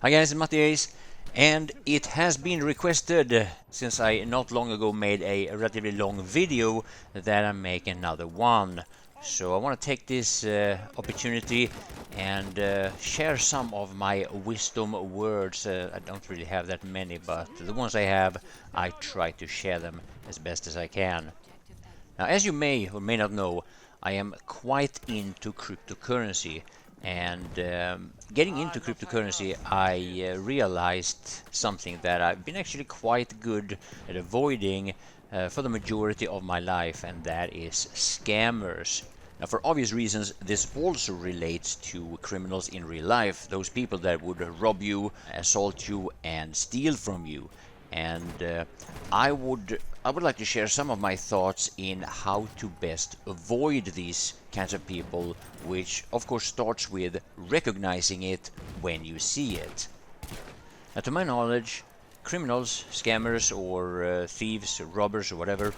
Hi guys, it's Mattias, and it has been requested since I not long ago made a relatively long video that I make another one. So I want to take this opportunity and share some of my wisdom words. I don't really have that many, but the ones I have, I try to share them as best as I can. Now, as you may or may not know, I am quite into cryptocurrency, and getting into cryptocurrency, I realized something that I've been actually quite good at avoiding for the majority of my life, and that is scammers. Now, for obvious reasons, this also relates to criminals in real life, those people that would rob you, assault you, and steal from you. And I would like to share some of my thoughts in how to best avoid these kinds of people, which of course starts with recognizing it when you see it. Now, to my knowledge, criminals, scammers, or thieves, or robbers, or whatever,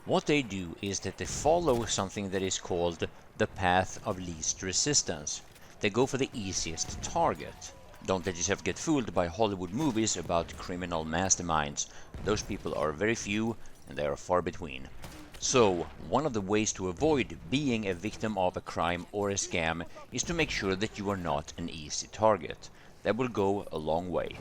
what they do is that they follow something that is called the path of least resistance. They go for the easiest target. Don't let yourself get fooled by Hollywood movies about criminal masterminds. Those people are very few and they are far between. So, one of the ways to avoid being a victim of a crime or a scam is to make sure that you are not an easy target. That will go a long way.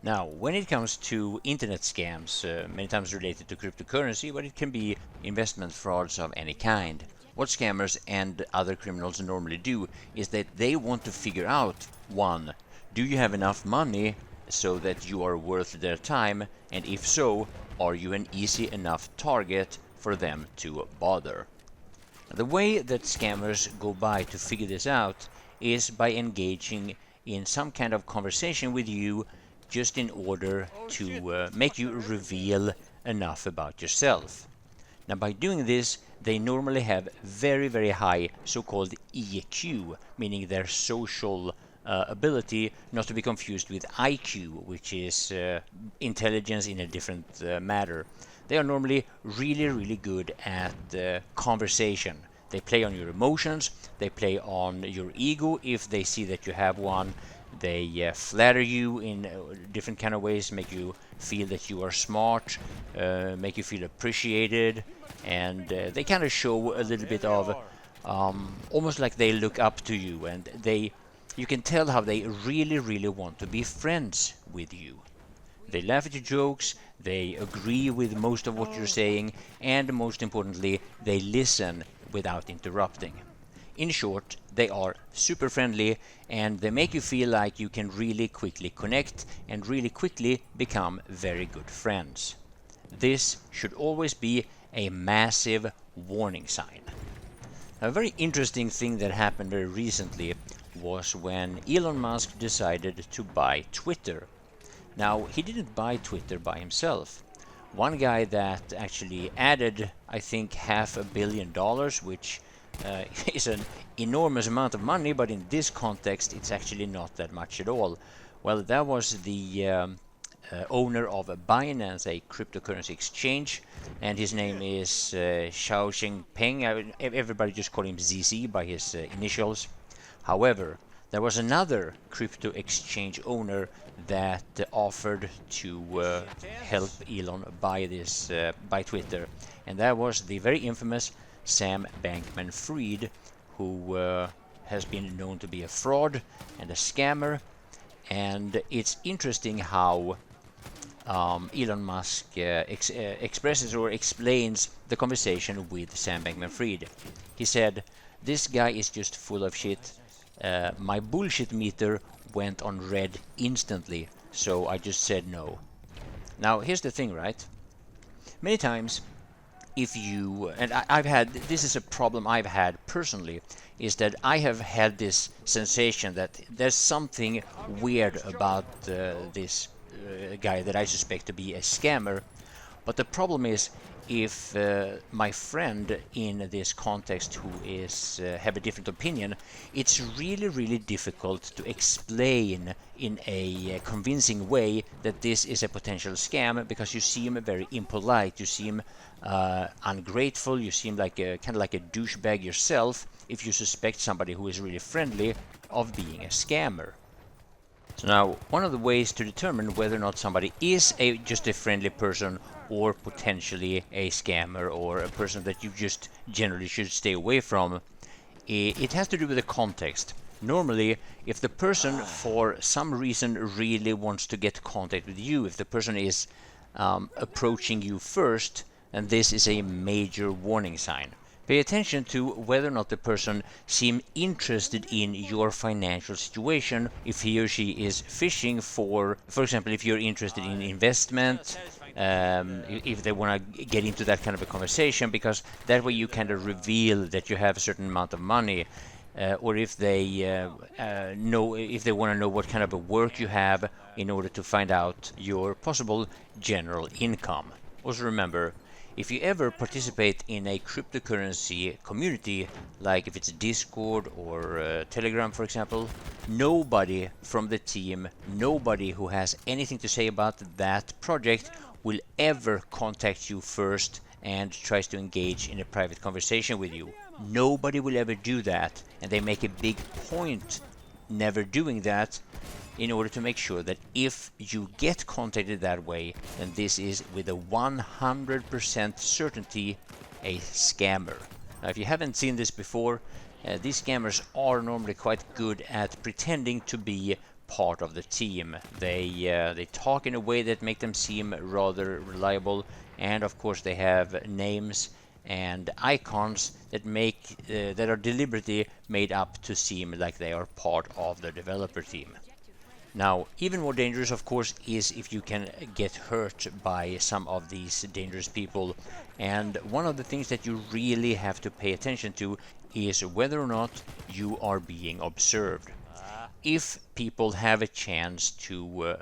Now, when it comes to internet scams, many times related to cryptocurrency, but it can be investment frauds of any kind. What scammers and other criminals normally do is that they want to figure out, one, do you have enough money so that you are worth their time, and if so, are you an easy enough target for them to bother? The way that scammers go by to figure this out is by engaging in some kind of conversation with you just in order to make you reveal enough about yourself. Now, by doing this, they normally have very, very high so-called EQ, meaning their social ability, not to be confused with IQ, which is intelligence in a different matter. They are normally really, really good at conversation. They play on your emotions, they play on your ego if they see that you have one. They flatter you in different kind of ways, make you feel that you are smart, make you feel appreciated, and they kind of show a little bit of almost like they look up to you, and you can tell how they really, really want to be friends with you. They laugh at your jokes, they agree with most of what you're saying, and most importantly, they listen without interrupting. In short, they are super friendly and they make you feel like you can really quickly connect and really quickly become very good friends. This should always be a massive warning sign. A very interesting thing that happened very recently was when Elon Musk decided to buy Twitter. Now, he didn't buy Twitter by himself. One guy that actually added, I think, $500 million, which is an enormous amount of money, but in this context it's actually not that much at all. Well, that was the owner of Binance, a cryptocurrency exchange, and his name is Xiao Jinping. Everybody just call him ZZ by his initials. However, there was another crypto exchange owner that offered to help Elon buy buy Twitter, and that was the very infamous Sam Bankman-Fried, who has been known to be a fraud and a scammer. And it's interesting how Elon Musk expresses or explains the conversation with Sam Bankman-Fried. He said, "This guy is just full of shit. My bullshit meter went on red instantly, so I just said no." Now, here's the thing, right? Many times, if you, and I've had, this is a problem I've had personally, is that I have had this sensation that there's something weird about this guy that I suspect to be a scammer. But the problem is, if my friend in this context who is have a different opinion, it's really, really difficult to explain in a convincing way that this is a potential scam, because you seem very impolite, you seem ungrateful, you seem like kind of like a douchebag yourself if you suspect somebody who is really friendly of being a scammer. So now, one of the ways to determine whether or not somebody is just a friendly person or potentially a scammer or a person that you just generally should stay away from, it has to do with the context. Normally, if the person for some reason really wants to get contact with you, if the person is approaching you first, and this is a major warning sign. Pay attention to whether or not the person seems interested in your financial situation. If he or she is fishing for example, if you're interested in investment, if they want to get into that kind of a conversation, because that way you kind of reveal that you have a certain amount of money. Or if they want to know what kind of a work you have in order to find out your possible general income. Also remember, if you ever participate in a cryptocurrency community, like if it's Discord or Telegram, for example, nobody from the team, nobody who has anything to say about that project will ever contact you first and tries to engage in a private conversation with you. Nobody will ever do that, and they make a big point never doing that in order to make sure that if you get contacted that way, then this is with a 100% certainty a scammer. Now, if you haven't seen this before, these scammers are normally quite good at pretending to be part of the team. They talk in a way that make them seem rather reliable, and of course they have names and icons that are deliberately made up to seem like they are part of the developer team. Now, even more dangerous, of course, is if you can get hurt by some of these dangerous people. And one of the things that you really have to pay attention to is whether or not you are being observed. If people have a chance to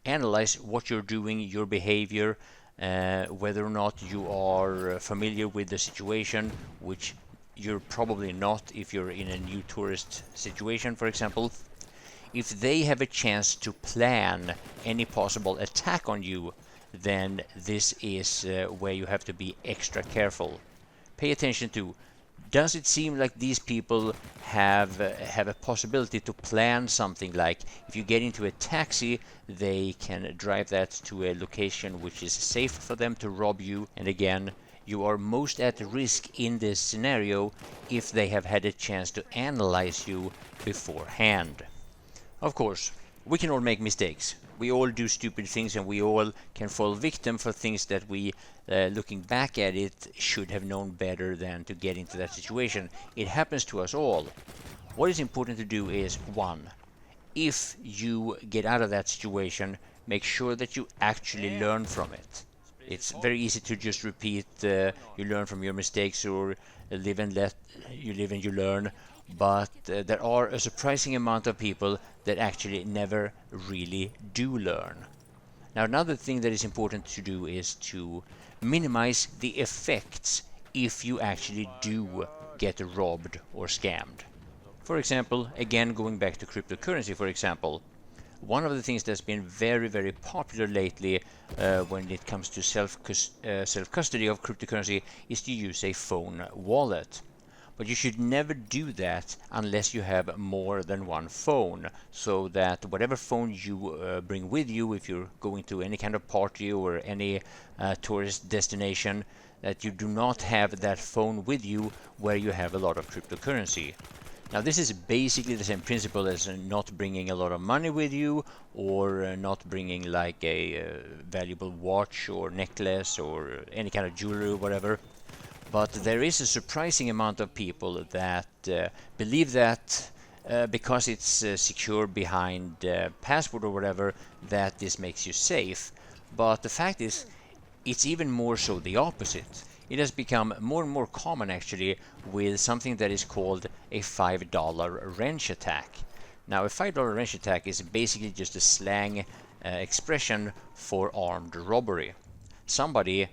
analyze what you're doing, your behavior, whether or not you are familiar with the situation, which you're probably not if you're in a new tourist situation, for example. If they have a chance to plan any possible attack on you, then this is where you have to be extra careful. Pay attention to, does it seem like these people have a possibility to plan something, like if you get into a taxi, they can drive that to a location which is safe for them to rob you, and again, you are most at risk in this scenario if they have had a chance to analyze you beforehand. Of course, we can all make mistakes. We all do stupid things, and we all can fall victim for things that we, looking back at it, should have known better than to get into that situation. It happens to us all. What is important to do is, 1, if you get out of that situation, make sure that you actually learn from it. It's very easy to just repeat, you learn from your mistakes, or live and you learn. But there are a surprising amount of people that actually never really do learn. Now, another thing that is important to do is to minimize the effects if you actually do get robbed or scammed. For example, again going back to cryptocurrency, for example, one of the things that's been very, very popular lately when it comes to self-custody of cryptocurrency is to use a phone wallet. But you should never do that unless you have more than one phone, so that whatever phone you bring with you, if you're going to any kind of party or any tourist destination, that you do not have that phone with you where you have a lot of cryptocurrency. Now, this is basically the same principle as not bringing a lot of money with you, or not bringing like a valuable watch or necklace or any kind of jewelry or whatever. But there is a surprising amount of people that believe that because it's secure behind password or whatever, that this makes you safe. But the fact is, it's even more so the opposite. It has become more and more common, actually, with something that is called a $5 wrench attack. Now, a $5 wrench attack is basically just a slang expression for armed robbery. Somebody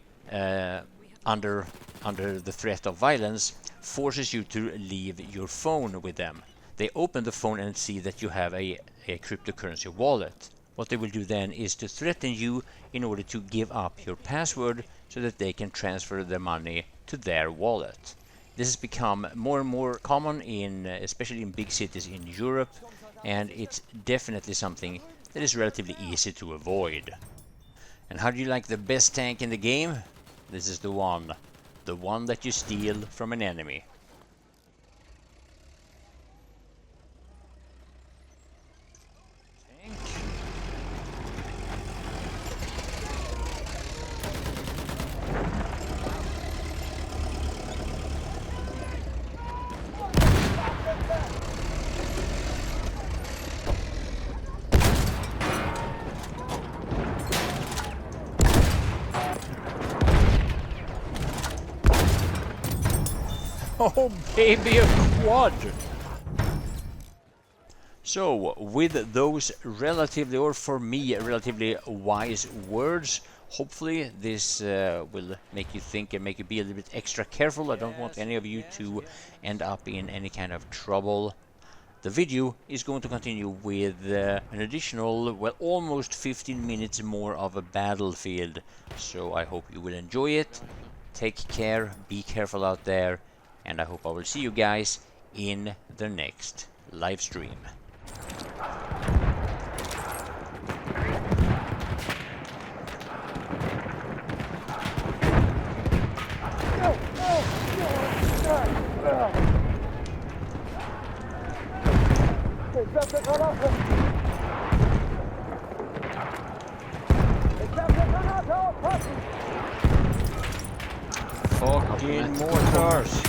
under the threat of violence forces you to leave your phone with them. They open the phone and see that you have a cryptocurrency wallet. What they will do then is to threaten you in order to give up your password so that they can transfer the money to their wallet. This has become more and more common especially in big cities in Europe. and it's definitely something that is relatively easy to avoid. And how do you like the best tank in the game? This is the one that you steal from an enemy. Tank. Oh baby, a quad! So, with those relatively, or for me, relatively wise words, hopefully this will make you think and make you be a little bit extra careful. I don't want any of you to end up in any kind of trouble. The video is going to continue with an additional, well, almost 15 minutes more of a battlefield. So I hope you will enjoy it. Take care, be careful out there, and I hope I will see you guys in the next live stream. Fucking mortars!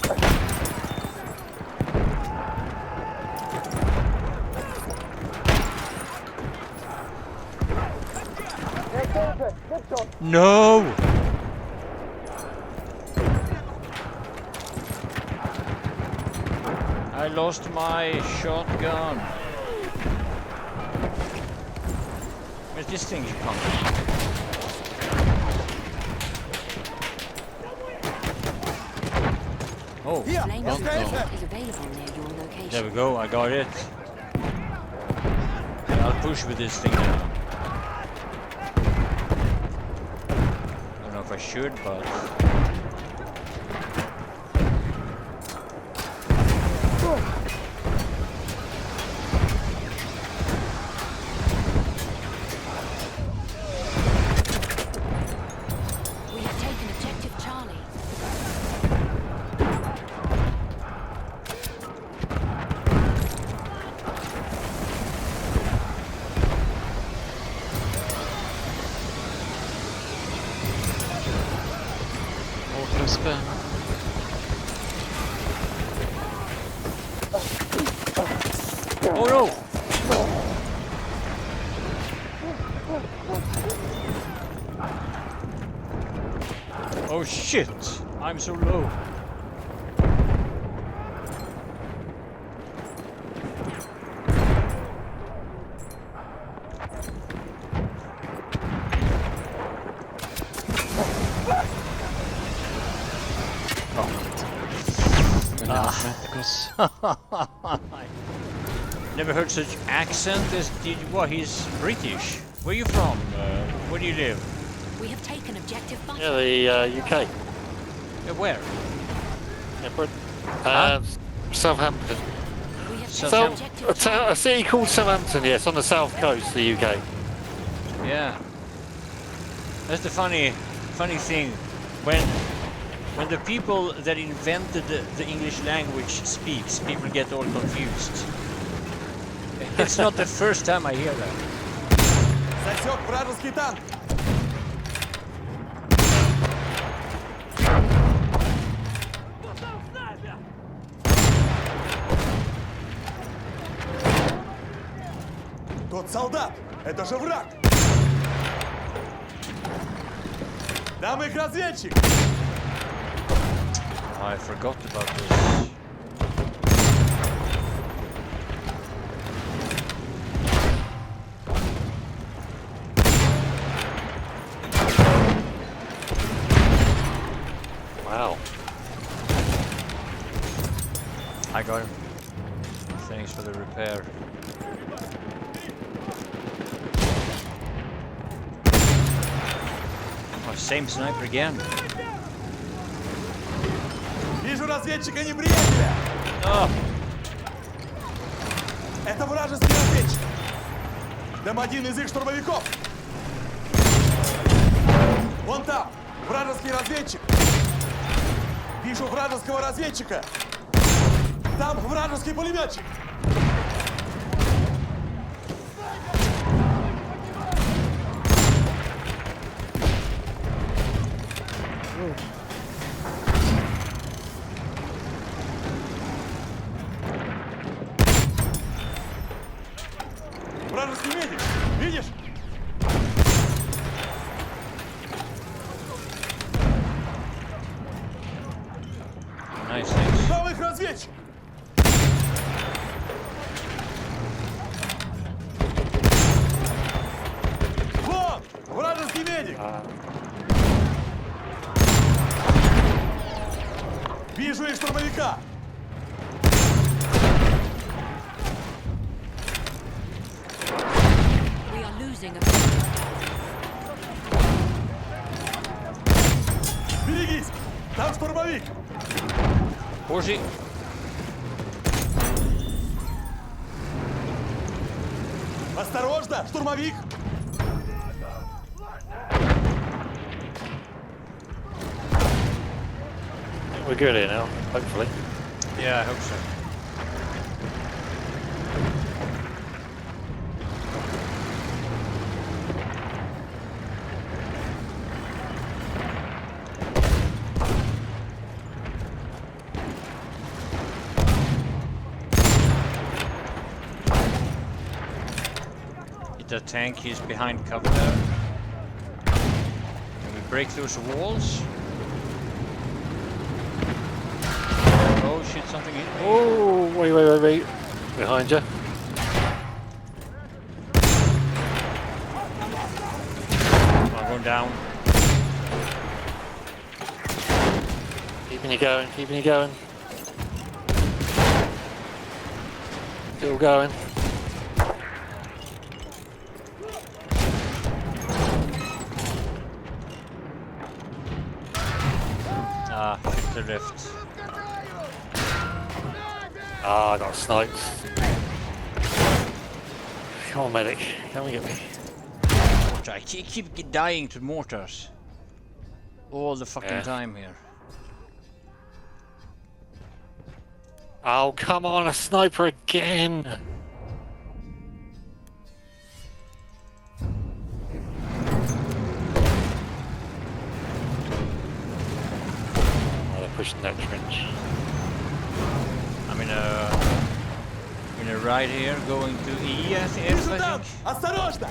No! I lost my shotgun. Where's this thing coming? Oh, there we go, I got it. I'll push with this thing now. I don't know if I should, but... Oh no! Oh shit! I'm so low. Never heard such accent as did you. What? He's British. Where are you from? Where do you live? We have taken objective Butter. Yeah, the UK. Where? Yeah, Britain. Southampton. We have Southampton. A city called Southampton, yes, on the south coast of the UK. Yeah. That's the funny thing. When the people that invented the English language speaks, people get all confused. It's not the first time I hear that. Засек вражеский танк. Тот солдат! Это же враг! Там их разведчик! I forgot about this. Wow. I got him. Thanks for the repair. Oh, same sniper again. Вижу разведчика неприятеля! Oh. Это вражеский разведчик. Там один из их штурмовиков. Вон там, вражеский разведчик. Вижу вражеского разведчика. Там вражеский пулеметчик. Вражеский медик. Видишь? Nice, nice. Там их разведчик. Вон! Вражеский медик. Вижу их штурмовика. We are losing objective. Берегись! Там штурмовик. Horsey. Осторожно, штурмовик. We're good here now, hopefully. Yeah, I hope so. The tank is behind cover there. Can we break those walls? Oh shit, something hit me. Oh, wait. Behind you. I'm going down. Keeping you going, keeping you going. Still going. Ah, the lift. Ah, I got sniped. Come on, medic. Come and get me. I keep dying to mortars. All the fucking Yeah. time here. Oh, come on, a sniper again. Oh, they're pushing that trench. I'm in a ride here going to E, I Вижу там. think. Осторожно.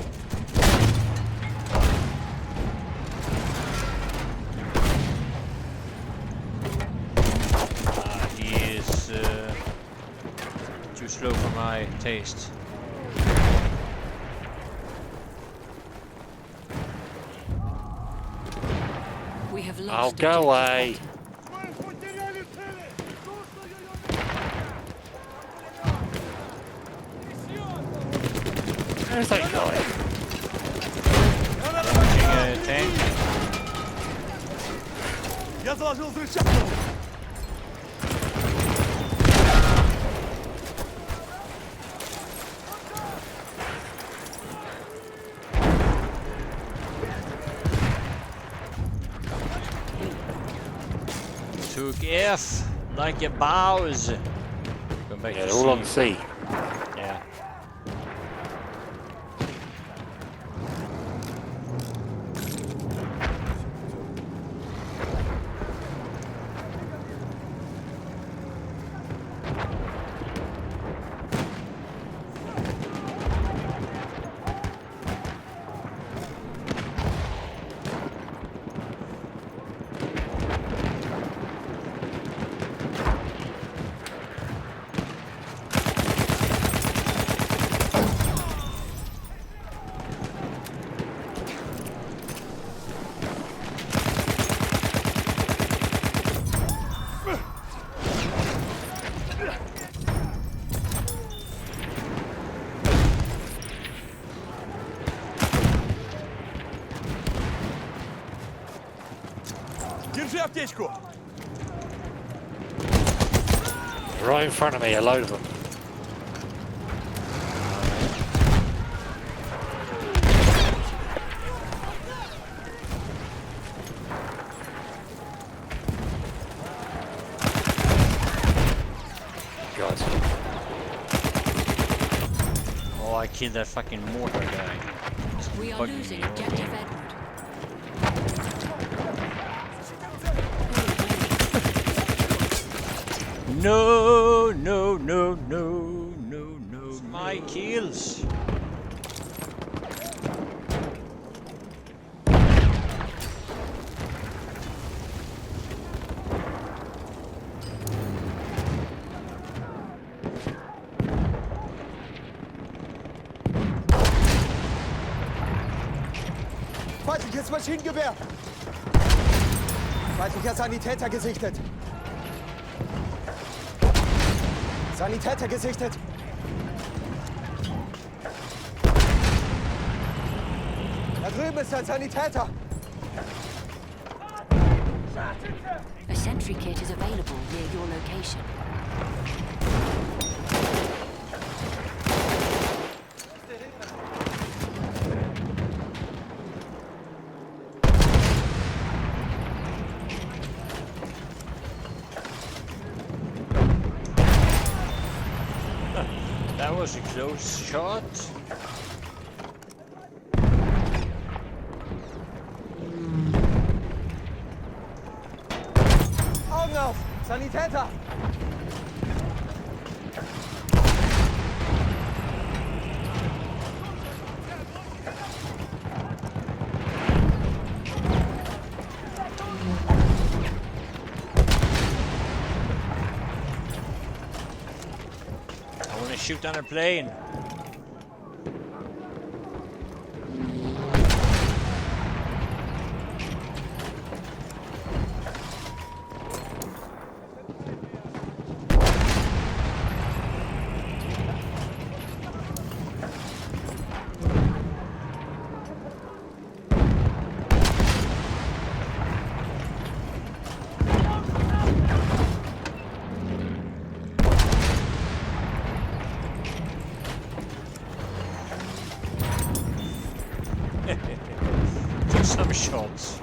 He is too slow for my taste. We have lost Oh, objective go away. Where's that guy? Watching a tank. Я заложил взрывчатку. Took F like a bows. Go back Yeah, to they're all on C. C. Yeah. Держи аптечку. Right in front of me, a load of them. God. Oh, I killed that fucking mortar guy. He's We are bugging losing me. objective Edward. No, no, no, no, no, no. My kills. Feindliches Maschinengewehr! Feindlicher Sanitäter gesichtet! Sanitäter gesichtet! Da drüben ist ein Sanitäter! A sentry kit is available near your location. That was a close shot. Augen auf! Sanitäter! I want to shoot down a plane. Took some shots.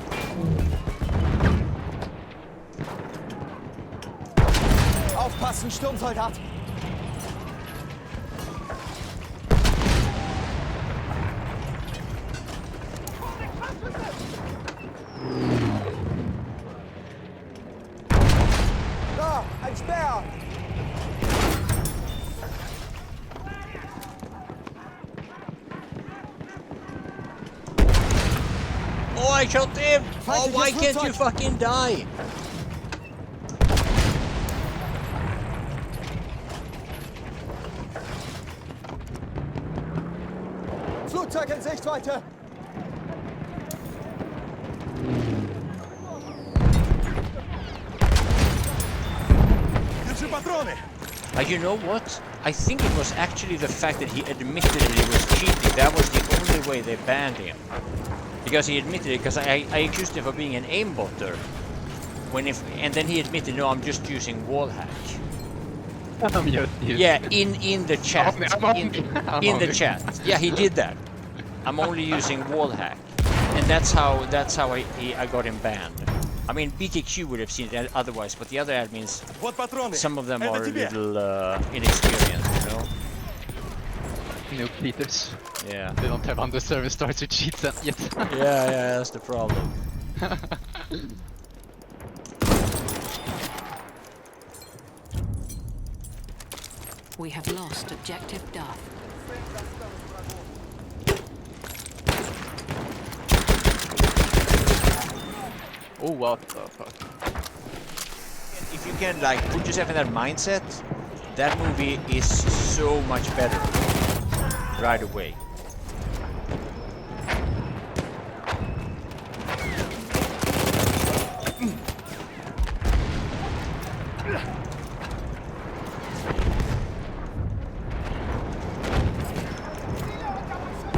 Aufpassen, Sturmsoldat! Da, ein Speer! Oh, I shot him! Oh, Feindliches why can't you Flugzeug! fucking die? Flugzeug in Sichtweite! Держи патроны! You know what? I think it was actually the fact that he admitted that he was cheating. That was the only way they banned him. Because he admitted it, because I accused him for being an aimbotter. And then he admitted, no, I'm just using wall hack. I'm just Yeah, in the chat. I'm In the only- chat. Yeah, he did that. I'm only using wall hack. And that's how I got him banned. I mean, BKQ would have seen it otherwise, but the other admins, Вот патроны! some of them Это are a тебе! little inexperienced, you know? No cheaters. Yeah. They don't have on the server starts to cheat yet. Yeah, that's the problem. We have lost objective Duff. Oh, what the fuck? If you can like put yourself in that mindset, that movie is so much better right away.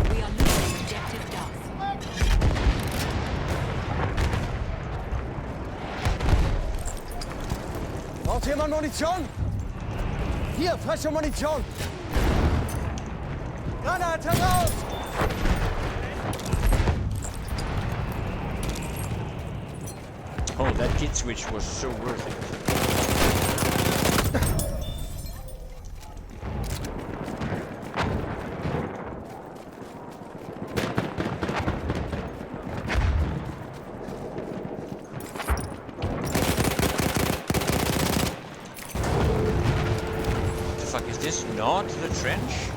We are losing objective Duff. Braucht jemand Munition? Hier, frische Munition! Granate raus! Oh, that kit switch was so worth it. fuck is this? Not the trench?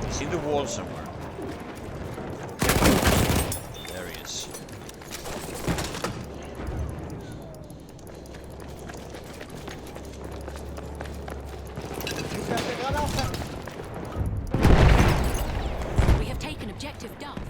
He's in the wall somewhere. There he is. We have taken objective Duff.